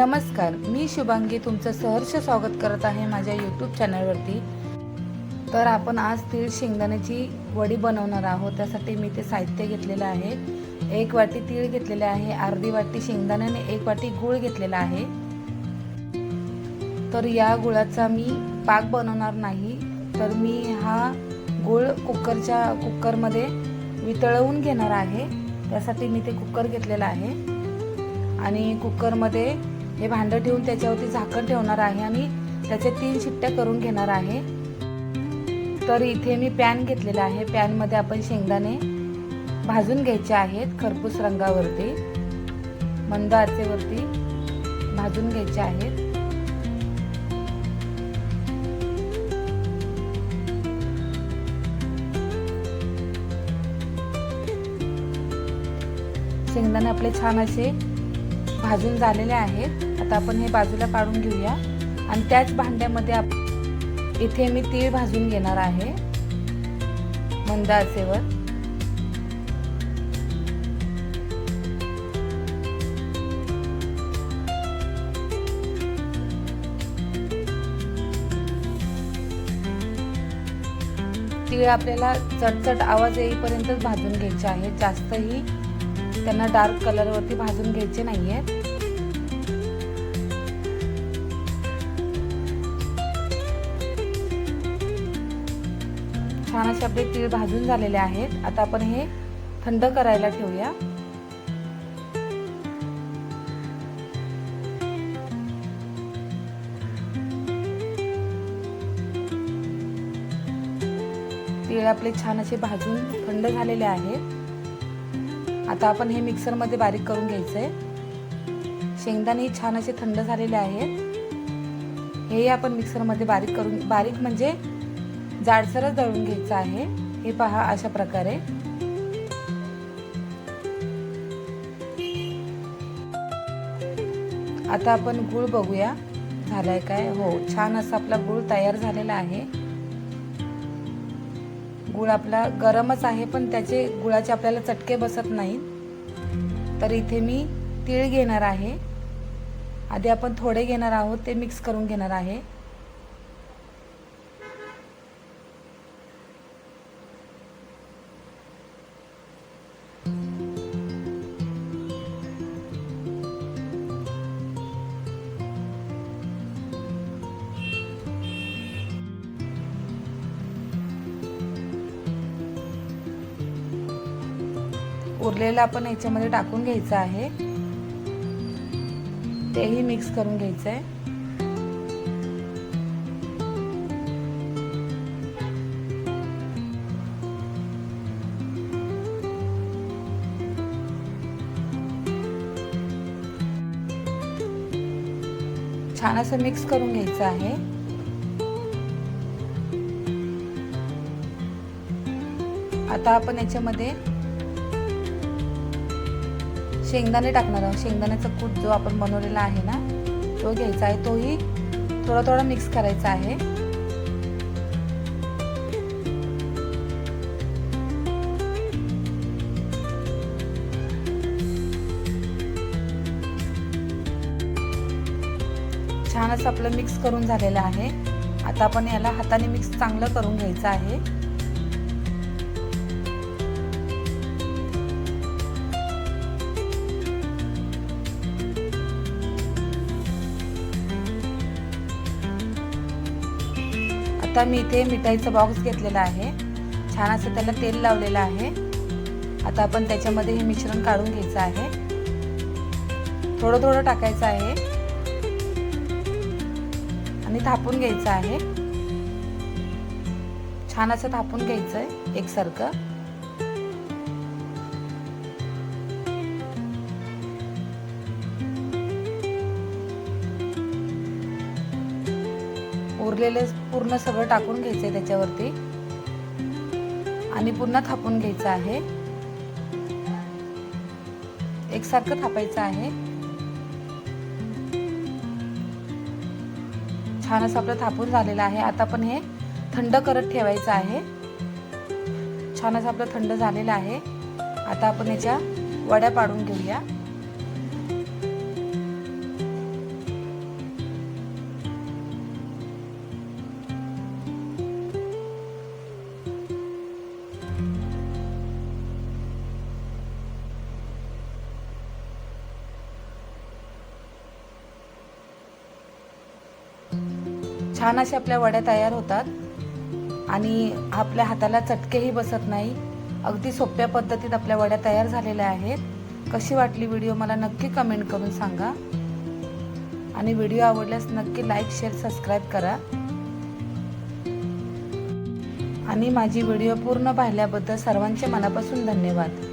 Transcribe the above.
नमस्कार, मी शुभांगी तुमचं सहर्ष स्वागत करत आहे माझ्या यूट्यूब चॅनलवरती। तर आपण आज तीळ शेंगदाण्याची वडी बनवणार आहोत। त्यासाठी मी ते साहित्य घेतलेलं आहे। 1 वाटी तीळ घेतलेले आहे, अर्धी वाटी शेंगदाणे आणि 1 वाटी गूळ घेतलेला आहे। तर या गुळाचा मी पाक बनवणार नाही, तर मी हा गूळ कुकरमध्ये वितळवून घेणार आहे। त्यासाठी मी ते कुकर घेतलेला आहे आणि कुकरमध्ये हे भांडं ठेवून त्याच्यावरती झाकण ठेवणार आहे आणि त्याचे 3 शिट्ट्या करून घेणार आहे। तर इथे मी पॅन घेतलेला आहे। पॅन मध्ये आपण शेंगदाणे भाजून घ्यायचे आहेत। खरपूस रंगावरती मंद आचेवरती भाजून घ्यायचे आहेत। शेंगदाणे आपले छान असे भाजून झालेले आहेत। आता आपण हे बाजूला काढून घेऊया आणि त्याच भांड्यामध्ये इथे मी तीळ भाजून घेणार आहे मंद आचेवर। तीळ आपल्याला चटचट आवाज येईपर्यंतच भाजून घ्यायचे आहेत, जास्तही त्यांना डार्क कलर वरती भाजून घ्यायचे नाहीये। छान असे आपले तीळ भाजून झालेले आहेत। आता आपण हे थंड करायला ठेवूया। तीळ आपले छान असे भाजून थंड झालेले आहेत। आता आपण हे मिक्सर मध्ये बारीक करून घ्यायचंय। शेंगदाणे छान असे थंड झालेले आहेत। हे आपण मिक्सर मध्ये बारीक म्हणजे जाडसरच दळून घ्यायचं आहे। हे पहा अशा प्रकारे। आता आपण गूळ बघूया झालाय काय। हो, छान असा आपला गूळ तयार झालेला आहे। गूळ आपला गरमच आहे, पण त्याचे गुळाचे आपल्याला चटके बसत नाहीत। तर इथे मी तीळ घेणार आहे। आधी आपण थोडे घेणार आहोत, ते मिक्स करून घेणार आहे। उरलेलं आपण याच्यामध्ये टाकून घ्यायचं आहे, तेही मिक्स करून घ्यायचंय। छान असं मिक्स करून घ्यायचं आहे। आता आपण याच्यामध्ये शेंगदाणे टाकणार आहोत। शेंगदाण्याचा कूट जो आपण बनवलेला आहे ना, तो घ्यायचा आहे। तोही थोडा थोडा मिक्स करायचा आहे। छान असं आपलं मिक्स करून झालेलं आहे। आता आपण याला हाताने मिक्स चांगलं करून घ्यायचं आहे। आता मी इथे मिठाईचा बॉक्स घेतलेला आहे। छान असं त्याला तेल लावलेलं आहे। आता आपण त्याच्यामध्ये हे मिश्रण काढून घ्यायचं आहे। थोडं थोडं टाकायचं आहे आणि थापून घ्यायचं आहे। छान असं थापून घ्यायचंय एकसारखं। उरलेलं पूर्ण सगळं टाकून घ्यायचंय त्याच्यावरती आणि पुन्हा थापून घ्यायचं आहे। एकसारखं थापायचं आहे। छान असं आपलं थापून झालेलं आहे। आता आपण हे थंड करत ठेवायचं आहे। छान असं आपलं थंड झालेलं आहे। आता आपण याच्या वड्या पाडून घेऊया। छान अशा आपल्या वड्या तयार होतात आणि आपल्या हाताला चटकेही बसत नाही. अगदी सोप्या पद्धतीत आपल्या वड्या तयार झालेल्या आहेत. कशी वाटली व्हिडिओ मला नक्की कमेंट करून सांगा आणि व्हिडिओ आवडल्यास नक्की लाईक, शेअर, सबस्क्राईब करा आणि माझी व्हिडिओ पूर्ण पाहिल्याबद्दल सर्वांचे मनापासून धन्यवाद.